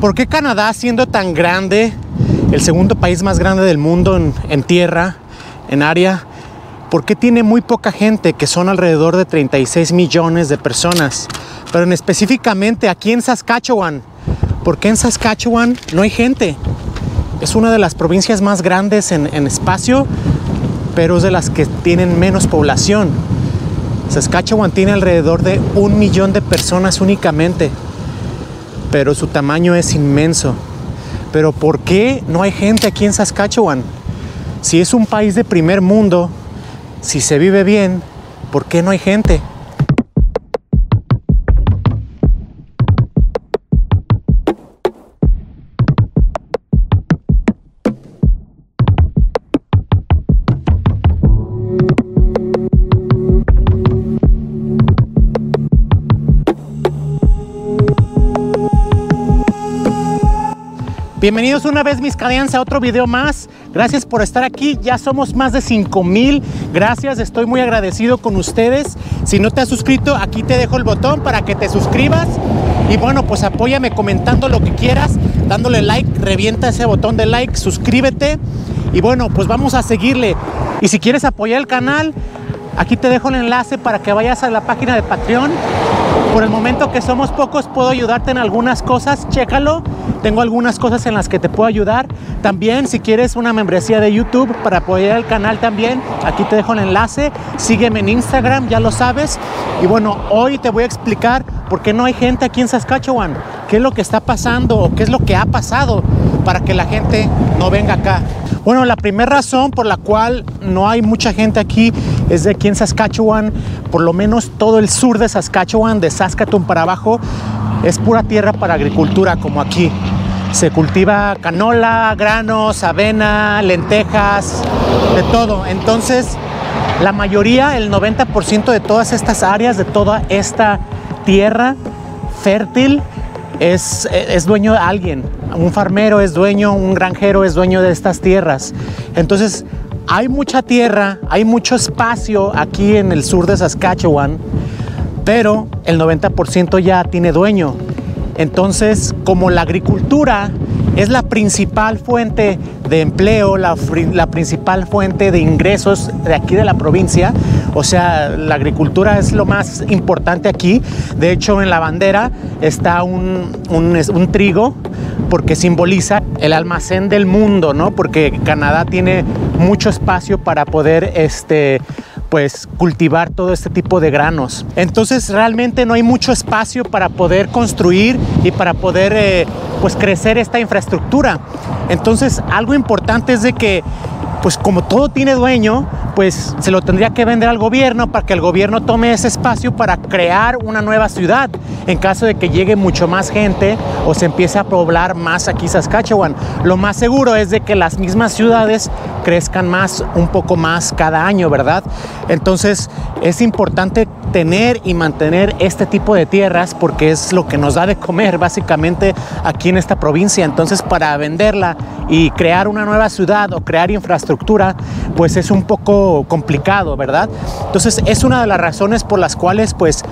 ¿Por qué Canadá, siendo tan grande, el segundo país más grande del mundo en tierra, en área, por qué tiene muy poca gente, que son alrededor de 36 millones de personas? Pero específicamente aquí en Saskatchewan, ¿por qué en Saskatchewan no hay gente? Es una de las provincias más grandes en espacio, pero es de las que tienen menos población. Saskatchewan tiene alrededor de 1 millón de personas únicamente, pero su tamaño es inmenso. Pero ¿por qué no hay gente aquí en Saskatchewan? Si es un país de primer mundo, si se vive bien, ¿por qué no hay gente? Bienvenidos una vez, mis canadienses, a otro video más. Gracias por estar aquí. Ya somos más de 5,000. Gracias, estoy muy agradecido con ustedes. Si no te has suscrito, aquí te dejo el botón para que te suscribas. Y bueno, pues apóyame comentando lo que quieras, dándole like, revienta ese botón de like, suscríbete. Y bueno, pues vamos a seguirle. Y si quieres apoyar el canal, aquí te dejo el enlace para que vayas a la página de Patreon. Por el momento que somos pocos, puedo ayudarte en algunas cosas, chécalo. Tengo algunas cosas en las que te puedo ayudar. También, si quieres una membresía de YouTube para apoyar el canal también, aquí te dejo el enlace. Sígueme en Instagram, ya lo sabes. Y bueno, hoy te voy a explicar por qué no hay gente aquí en Saskatchewan. ¿Qué es lo que está pasando o qué es lo que ha pasado para que la gente no venga acá? Bueno, la primera razón por la cual no hay mucha gente aquí es de aquí en Saskatchewan, por lo menos todo el sur de Saskatchewan, de Saskatoon para abajo, es pura tierra para agricultura, como aquí. Se cultiva canola, granos, avena, lentejas, de todo. Entonces, la mayoría, el 90% de todas estas áreas, de toda esta tierra fértil, es dueño de alguien. Un farmero es dueño, un granjero es dueño de estas tierras. Entonces, hay mucha tierra, hay mucho espacio aquí en el sur de Saskatchewan, pero el 90% ya tiene dueño. Entonces, como la agricultura es la principal fuente de empleo, la principal fuente de ingresos de aquí de la provincia, o sea, la agricultura es lo más importante aquí. De hecho, en la bandera está un trigo, porque simboliza el almacén del mundo, ¿no? Porque Canadá tiene mucho espacio para poder pues cultivar todo este tipo de granos. Entonces realmente no hay mucho espacio para poder construir y para poder pues crecer esta infraestructura. Entonces algo importante es de que pues como todo tiene dueño, pues se lo tendría que vender al gobierno para que el gobierno tome ese espacio para crear una nueva ciudad en caso de que llegue mucho más gente o se empiece a poblar más aquí Saskatchewan. Lo más seguro es de que las mismas ciudades crezcan más, un poco más cada año, ¿verdad? Entonces es importante tener y mantener este tipo de tierras porque es lo que nos da de comer básicamente aquí en esta provincia. Entonces, para venderla y crear una nueva ciudad o crear infraestructura, pues es un poco complicado, ¿verdad? Entonces es una de las razones por las cuales pues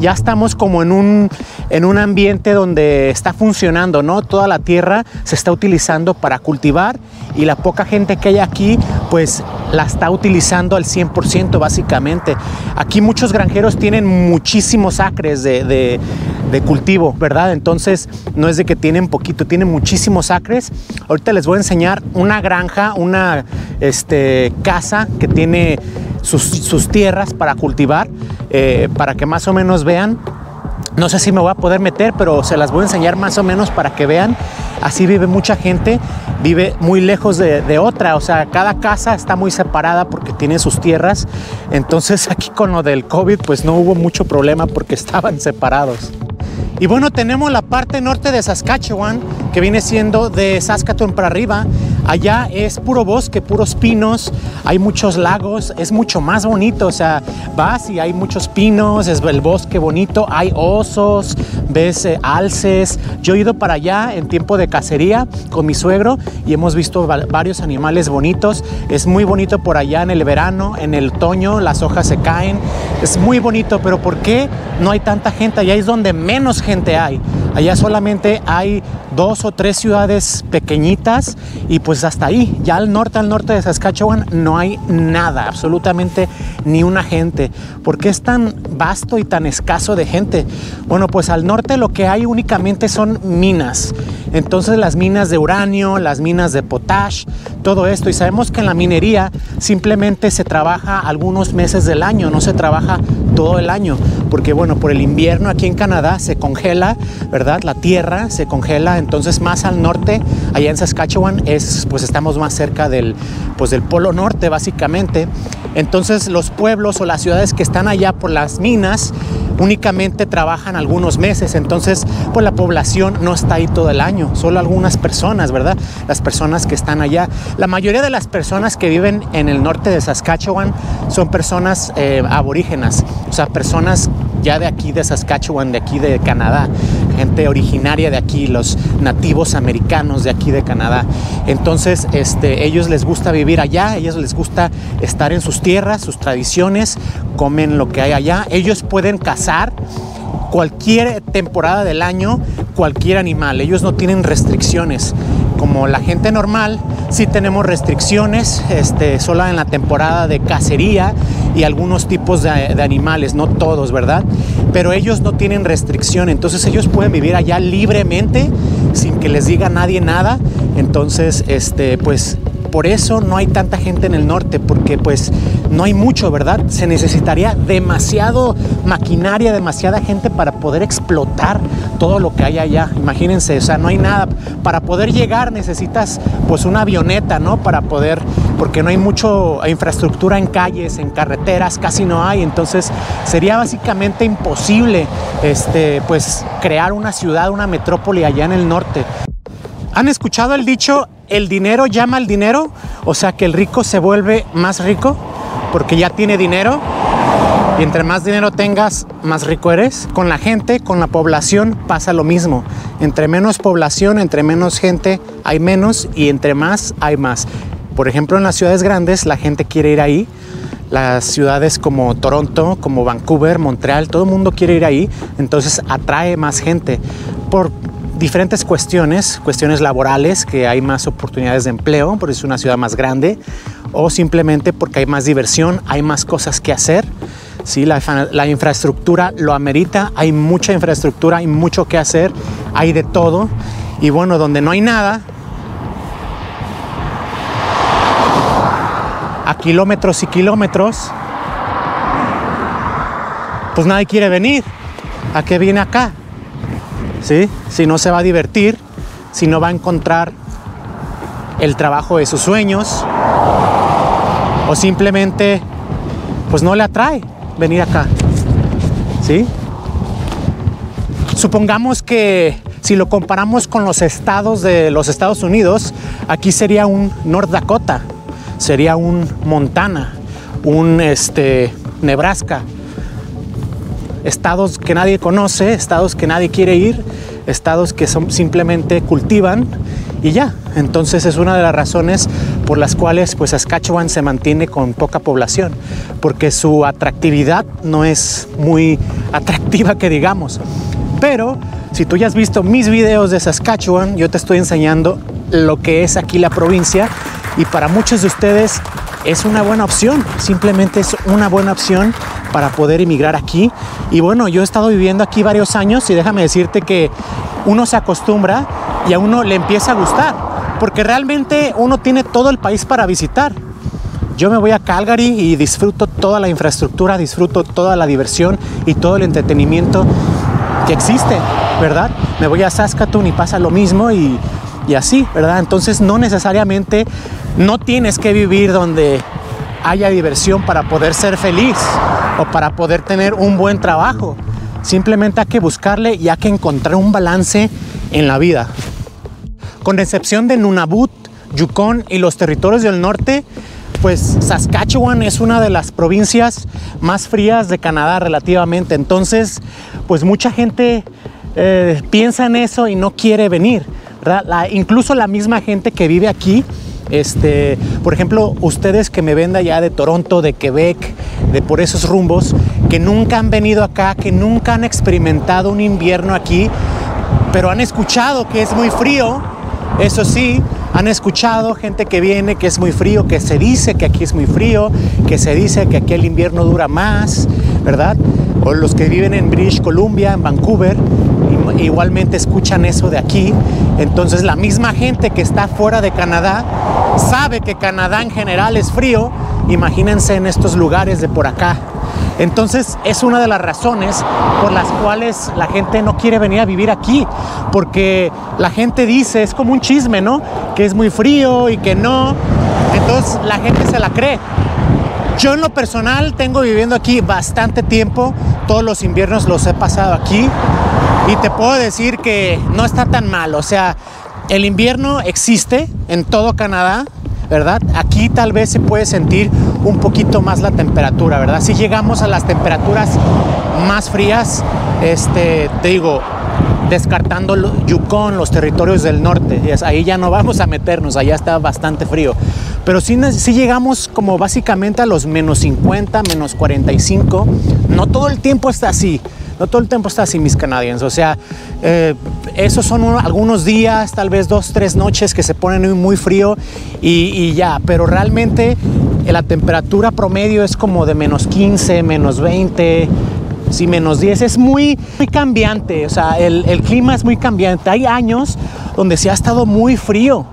ya estamos como en un ambiente donde está funcionando, ¿no? Toda la tierra se está utilizando para cultivar y la poca gente que hay aquí pues la está utilizando al 100% básicamente. Aquí muchos granjeros tienen muchísimos acres de cultivo, ¿verdad? Entonces no es de que tienen poquito, tienen muchísimos acres. Ahorita les voy a enseñar una granja, una casa que tiene sus tierras para cultivar, para que más o menos vean. No sé si me voy a poder meter, pero se las voy a enseñar más o menos para que vean. Así vive mucha gente, vive muy lejos de otra, o sea, cada casa está muy separada porque tiene sus tierras. Entonces aquí con lo del COVID pues no hubo mucho problema porque estaban separados. Y bueno, tenemos la parte norte de Saskatchewan, que viene siendo de Saskatoon para arriba. Allá es puro bosque, puros pinos, hay muchos lagos, es mucho más bonito. O sea, vas y hay muchos pinos, es el bosque bonito, hay osos, ves alces. Yo he ido para allá en tiempo de cacería con mi suegro y hemos visto varios animales bonitos. Es muy bonito por allá en el verano, en el otoño las hojas se caen, Es muy bonito, pero ¿por qué no hay tanta gente? Allá es donde menos gente hay. Allá solamente hay 2 o 3 ciudades pequeñitas y pues hasta ahí. Ya al norte de Saskatchewan no hay nada, absolutamente ni una gente. ¿Por qué es tan vasto y tan escaso de gente? Bueno, pues al norte lo que hay únicamente son minas. Entonces las minas de uranio, las minas de potash, todo esto. Y sabemos que en la minería simplemente se trabaja algunos meses del año, no se trabaja todo el año, porque bueno, por el invierno aquí en Canadá se congela, ¿verdad? La tierra se congela, entonces más al norte, allá en Saskatchewan, pues estamos más cerca del polo norte básicamente. Entonces los pueblos o las ciudades que están allá por las minas únicamente trabajan algunos meses, entonces pues la población no está ahí todo el año, solo algunas personas, ¿verdad? Las personas que están allá. La mayoría de las personas que viven en el norte de Saskatchewan son personas aborígenas, o sea, personas ya de aquí de Saskatchewan, de aquí de Canadá, gente originaria de aquí, los nativos americanos de aquí de Canadá. Entonces, ellos les gusta vivir allá, ellos les gusta estar en sus tierras, sus tradiciones, comen lo que hay allá. Ellos pueden cazar cualquier temporada del año, cualquier animal. Ellos no tienen restricciones. Como la gente normal, sí tenemos restricciones, solo en la temporada de cacería y algunos tipos de animales, no todos, ¿verdad? Pero ellos no tienen restricción, entonces ellos pueden vivir allá libremente, sin que les diga nadie nada. Entonces, pues por eso no hay tanta gente en el norte, porque pues no hay mucho, ¿verdad? Se necesitaría demasiado maquinaria, demasiada gente para poder explotar todo lo que hay allá. Imagínense, o sea, no hay nada. Para poder llegar necesitas pues una avioneta, ¿no? Para poder, porque no hay mucho infraestructura en calles, en carreteras, casi no hay. Entonces sería básicamente imposible pues crear una ciudad, una metrópoli allá en el norte. ¿Han escuchado el dicho, el dinero llama al dinero? O sea, que el rico se vuelve más rico porque ya tiene dinero, y entre más dinero tengas, más rico eres. Con la gente, con la población pasa lo mismo. Entre menos población, entre menos gente hay menos, y entre más hay más. Por ejemplo, en las ciudades grandes la gente quiere ir ahí. Las ciudades como Toronto, como Vancouver, Montreal, todo el mundo quiere ir ahí, entonces atrae más gente por diferentes cuestiones laborales, que hay más oportunidades de empleo, porque es una ciudad más grande, o simplemente porque hay más diversión, hay más cosas que hacer. Sí, la infraestructura lo amerita, hay mucha infraestructura, hay mucho que hacer, hay de todo. Y bueno, donde no hay nada, a kilómetros y kilómetros, pues nadie quiere venir. ¿A qué viene acá? ¿Sí? Si no se va a divertir, si no va a encontrar el trabajo de sus sueños, o simplemente pues no le atrae venir acá. ¿Sí? Supongamos que si lo comparamos con los estados de los Estados Unidos, aquí sería un North Dakota, sería un Montana, un Nebraska. Estados que nadie conoce, estados que nadie quiere ir, estados que simplemente cultivan y ya. Entonces es una de las razones por las cuales pues Saskatchewan se mantiene con poca población, porque su atractividad no es muy atractiva, que digamos. Pero si tú ya has visto mis videos de Saskatchewan, yo te estoy enseñando lo que es aquí la provincia, y para muchos de ustedes es una buena opción, simplemente es una buena opción para poder emigrar aquí. Y bueno, yo he estado viviendo aquí varios años y déjame decirte que uno se acostumbra y a uno le empieza a gustar, porque realmente uno tiene todo el país para visitar. Yo me voy a Calgary y disfruto toda la infraestructura, disfruto toda la diversión y todo el entretenimiento que existe, ¿verdad? Me voy a Saskatoon y pasa lo mismo, y así, ¿verdad? Entonces no necesariamente no tienes que vivir donde haya diversión para poder ser feliz o para poder tener un buen trabajo. Simplemente hay que buscarle y hay que encontrar un balance en la vida. Con excepción de Nunavut, Yukon y los territorios del norte, pues Saskatchewan es una de las provincias más frías de Canadá relativamente. Entonces, pues mucha gente piensa en eso y no quiere venir, ¿verdad? Incluso la misma gente que vive aquí, por ejemplo, ustedes que me ven de allá de Toronto, de Quebec, de por esos rumbos, que nunca han venido acá, que nunca han experimentado un invierno aquí, pero han escuchado que es muy frío. Eso sí, han escuchado gente que viene que es muy frío, que se dice que aquí es muy frío, que se dice que aquí el invierno dura más, ¿verdad? O los que viven en British Columbia, en Vancouver, igualmente escuchan eso de aquí. Entonces la misma gente que está fuera de Canadá sabe que Canadá en general es frío. Imagínense en estos lugares de por acá. Entonces es una de las razones por las cuales la gente no quiere venir a vivir aquí, porque la gente dice, es como un chisme, ¿no? Que es muy frío y que no. Entonces la gente se la cree. Yo en lo personal tengo viviendo aquí bastante tiempo, todos los inviernos los he pasado aquí y te puedo decir que no está tan mal. O sea, el invierno existe en todo Canadá, ¿verdad? Aquí tal vez se puede sentir un poquito más la temperatura, ¿verdad? Si llegamos a las temperaturas más frías, te digo, descartando Yukon, los territorios del norte, ahí ya no vamos a meternos, allá está bastante frío. Pero sí llegamos como básicamente a los menos 50, menos 45. No todo el tiempo está así. No todo el tiempo está así, mis canadienses. O sea, esos son algunos días, tal vez 2, 3 noches que se ponen muy frío y ya. Pero realmente la temperatura promedio es como de menos 15, menos 20, sí, menos 10. Es muy cambiante. O sea, el clima es muy cambiante. Hay años donde sí ha estado muy frío,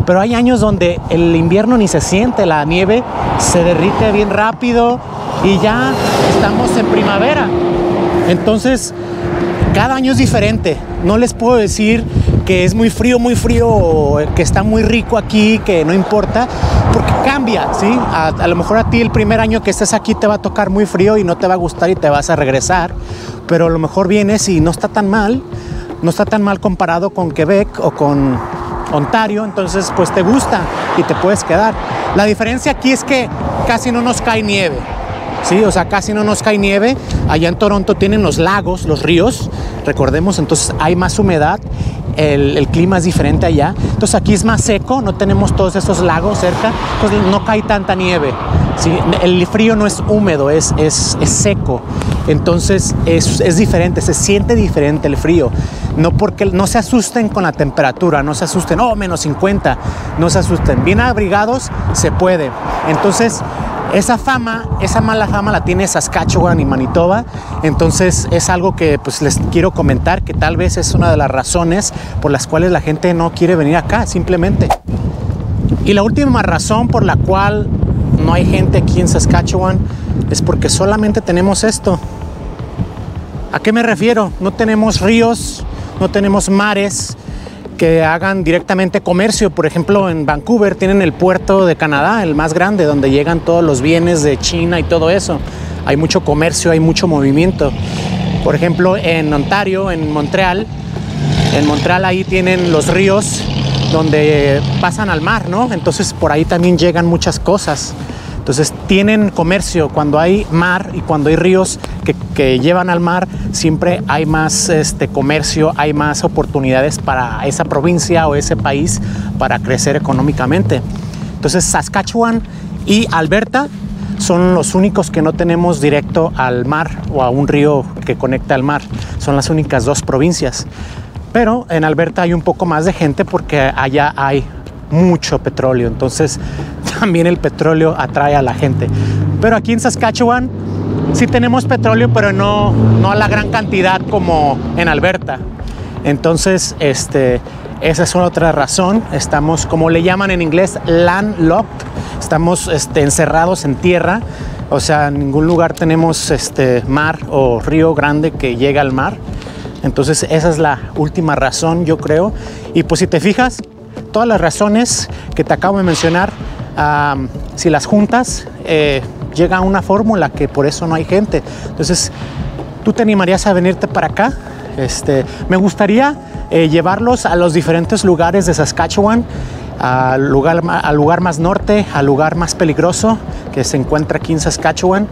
pero hay años donde el invierno ni se siente. La nieve se derrite bien rápido y ya estamos en primavera. Entonces, cada año es diferente. No les puedo decir que es muy frío, o que está muy rico aquí, que no importa, porque cambia, ¿sí? A lo mejor a ti el primer año que estés aquí te va a tocar muy frío y no te va a gustar y te vas a regresar, pero a lo mejor vienes y no está tan mal comparado con Quebec o con Ontario, entonces pues te gusta y te puedes quedar. La diferencia aquí es que casi no nos cae nieve. Sí, o sea, casi no nos cae nieve. Allá en Toronto tienen los lagos, los ríos, recordemos, entonces hay más humedad, el clima es diferente allá. Entonces aquí es más seco, no tenemos todos esos lagos cerca, entonces no cae tanta nieve. ¿Sí? El frío no es húmedo, es seco, entonces es diferente, se siente diferente el frío. No se asusten con la temperatura, no se asusten, menos 50, no se asusten. Bien abrigados se puede. Entonces, esa mala fama la tiene Saskatchewan y Manitoba, entonces es algo que pues les quiero comentar, que tal vez es una de las razones por las cuales la gente no quiere venir acá, simplemente. Y la última razón por la cual no hay gente aquí en Saskatchewan es porque solamente tenemos esto. ¿A qué me refiero? No tenemos ríos, no tenemos mares que hagan directamente comercio. Por ejemplo, en Vancouver tienen el puerto de Canadá, el más grande, donde llegan todos los bienes de China y todo eso. Hay mucho comercio, hay mucho movimiento. Por ejemplo, en Ontario, en Montreal ahí tienen los ríos donde pasan al mar, ¿no? Entonces por ahí también llegan muchas cosas. Entonces tienen comercio. Cuando hay mar y cuando hay ríos que llevan al mar, siempre hay más comercio, hay más oportunidades para esa provincia o ese país para crecer económicamente. Entonces Saskatchewan y Alberta son los únicos que no tenemos directo al mar o a un río que conecta al mar. Son las únicas 2 provincias. Pero en Alberta hay un poco más de gente porque allá hay mucho petróleo, entonces también el petróleo atrae a la gente. Pero aquí en Saskatchewan sí tenemos petróleo, pero no a la gran cantidad como en Alberta. Entonces esa es otra razón. Estamos, como le llaman en inglés, landlocked. Estamos encerrados en tierra, o sea, en ningún lugar tenemos mar o río grande que llegue al mar. Entonces esa es la última razón, yo creo. Y pues si te fijas, todas las razones que te acabo de mencionar, si las juntas, llega a una fórmula que por eso no hay gente. Entonces, ¿tú te animarías a venirte para acá? Me gustaría llevarlos a los diferentes lugares de Saskatchewan, al lugar más norte, al lugar más peligroso que se encuentra aquí en Saskatchewan.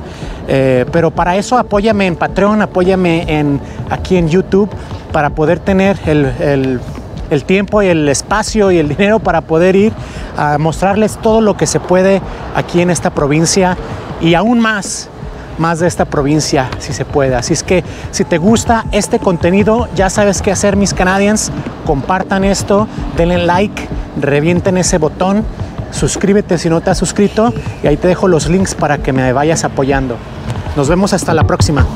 Pero para eso apóyame en Patreon, apóyame aquí en YouTube para poder tener el tiempo y el espacio y el dinero para poder ir a mostrarles todo lo que se puede aquí en esta provincia y aún más más de esta provincia, si se puede. Así es que si te gusta este contenido, ya sabes qué hacer, mis Canadians. Compartan esto, denle like, revienten ese botón, suscríbete si no te has suscrito y ahí te dejo los links para que me vayas apoyando. Nos vemos hasta la próxima.